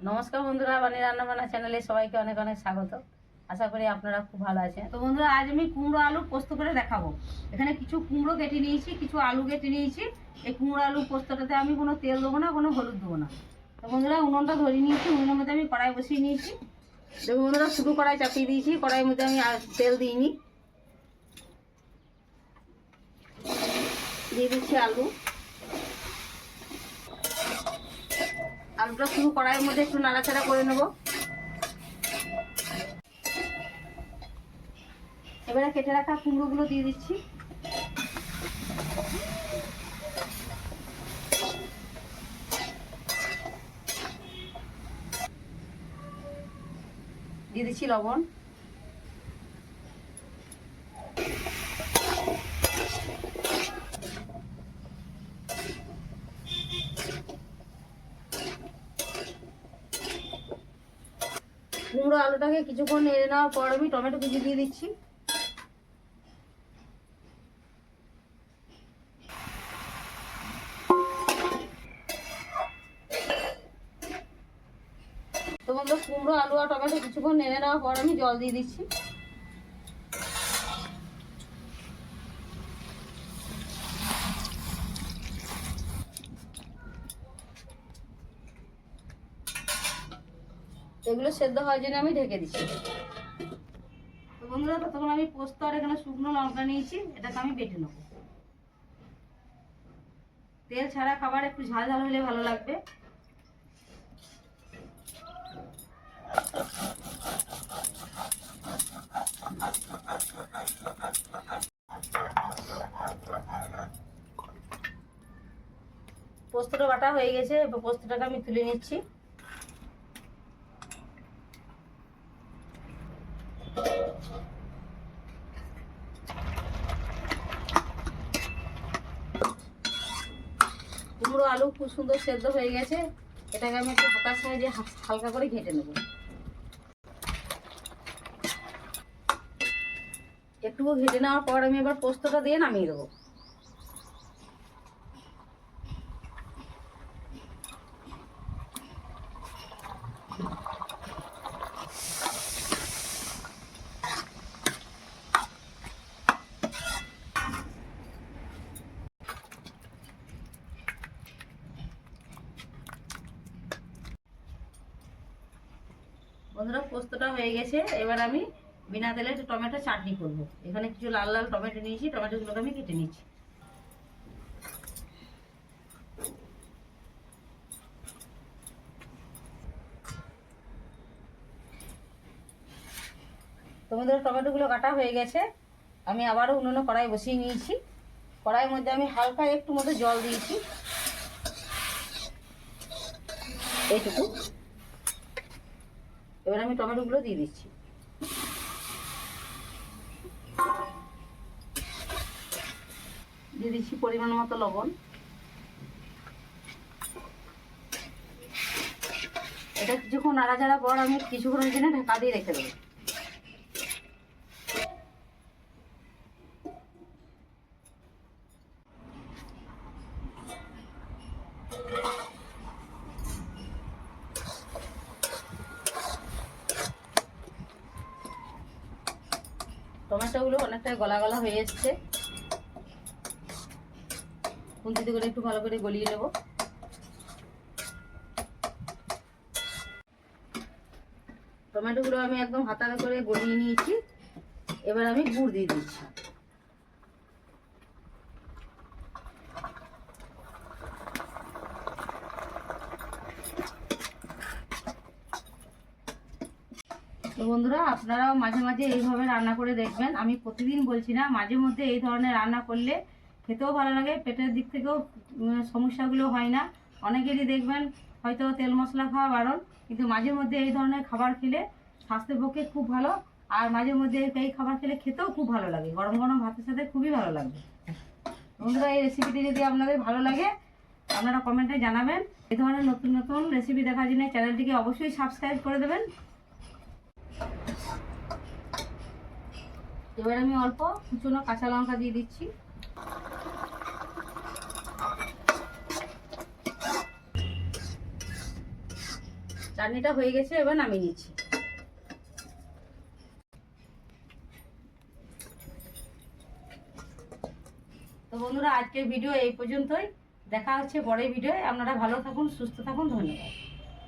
নমস্কার বন্ধুরা, বানি রান্না বান্না চ্যানেলে সবাইকে অনেক অনেক স্বাগত। আশা করি আপনারা খুব ভালো আছেন। তো বন্ধুরা, আজ আমি কুমড়ো আলু পোস্ত করে দেখাবো। এখানে কিছু কুমড়ো কেটে নিয়েছি, কিছু আলু কেটে নিয়েছি। এই কুমড়ো আলু পোস্তটাতে আমি কোনো তেল দেবো না, কোনো হলুদ দেবো না। তো বন্ধুরা, উনুনটা ধরিয়ে নিয়েছি, উনুনের মধ্যে আমি কড়াই বসিয়ে নিয়েছি। দেখুন বন্ধুরা, শুধু কড়াই চাপিয়ে দিয়েছি, কড়াইয়ের মধ্যে আমি আর তেল দিইনি। দিয়ে দিচ্ছি আলু। আলুটা শুধু কড়াইয়ের মধ্যে একটু নাড়াচাড়া করে নেব। এবারে কেটে রাখা কুমড়োগুলো দিয়ে দিচ্ছি। দিয়ে দিচ্ছি লবণ। কুমড়ো আলুটাকে কিছুক্ষণ নেড়ে নেওয়ার পর আমি টমেটো কুচি দিয়ে দিচ্ছি। তো বন্ধু, কুমড়ো আলু আর টমেটো কিছুক্ষণ নেড়ে নেওয়ার পর আমি জল দিয়ে দিচ্ছি। এগুলো সেদ্ধ হওয়ার জন্য আমি ঢেকে দিচ্ছি। তো বন্ধুরা, ততক্ষণ আমি পোস্ত আর এখানে শুকনো লঙ্কা নিয়েছি, এটাকে আমি বেটে নেবো। তেল ছাড়া খাবার একটু ঝাল ঝাল হলে ভালো লাগবে। পোস্তটা বাটা হয়ে গেছে, এবার পোস্তটাকে আমি তুলে নিচ্ছি। কুমড়ো আলু খুব সুন্দর সেদ্ধ হয়ে গেছে, এটাকে আমি একটু হাতার সাহায্যে হালকা করে ঘেঁটে নেব। একটু ঘেঁটে নেওয়ার পর আমি এবার পোস্তটা দিয়ে নামিয়ে দেবো। বন্ধুরা, পোস্তটা হয়ে গেছে, এবার আমি বিনা তেলে টমেটো চাটনি করব। এখানে কিছু লাল লাল টমেটো নিয়েছি, টমেটোগুলোকে আমি কেটে নিচ্ছি। তো বন্ধুরা, টমেটোগুলো কাটা হয়ে গেছে, আমি আবারও উনুনে কড়াই বসিয়ে নিয়েছি। কড়াইয়ের মধ্যে আমি হালকা একটু মতো জল দিয়েছি, এইটুকু। এবার আমি টমেটোগুলো দিয়ে দিচ্ছি। দিয়ে দিচ্ছি পরিমাণ মতো লবণ। এটা কিছুক্ষণ নাড়াচাড়া পর আমি কিছুক্ষণের জন্য ঢাকা দিয়ে রেখে দেবো। টমেটোগুলো অনেকটাই গলা গলা হয়ে এসছে, খুন্তিতে করে একটু ভালো করে গলিয়ে নেব। টমেটোগুলো আমি একদম হাতাতে করে গলিয়ে নিয়েছি। এবার আমি গুড় দিয়ে দিচ্ছি। তো বন্ধুরা, আপনারাও মাঝে মাঝে এইভাবে রান্না করে দেখবেন। আমি প্রতিদিন বলছি না, মাঝে মধ্যে এই ধরনের রান্না করলে খেতেও ভালো লাগে, পেটের দিক থেকেও সমস্যাগুলো হয় না। অনেকেরই দেখবেন হয়তো তেল মশলা খাওয়া বারণ, কিন্তু মাঝে মধ্যে এই ধরনের খাবার খেলে স্বাস্থ্যের পক্ষে খুব ভালো। আর মাঝে মধ্যে এই খাবার খেলে খেতেও খুব ভালো লাগে, গরম গরম ভাতের সাথে খুবই ভালো লাগবে। বন্ধুরা, এই রেসিপিটি যদি আপনাদের ভালো লাগে, আপনারা কমেন্টে জানাবেন। এই ধরনের নতুন নতুন রেসিপি দেখার জন্য চ্যানেলটিকে অবশ্যই সাবস্ক্রাইব করে দেবেন। এবার আমি অল্প কুচনো কাঁচা লঙ্কা দিয়ে দিচ্ছি। চাটনিটা হয়ে গেছে, এবার নামিয়ে নিচ্ছি। তো বন্ধুরা, আজকের ভিডিও এই পর্যন্তই। দেখা হচ্ছে পরের ভিডিওয়। আপনারা ভালো থাকুন, সুস্থ থাকুন, ধন্যবাদ।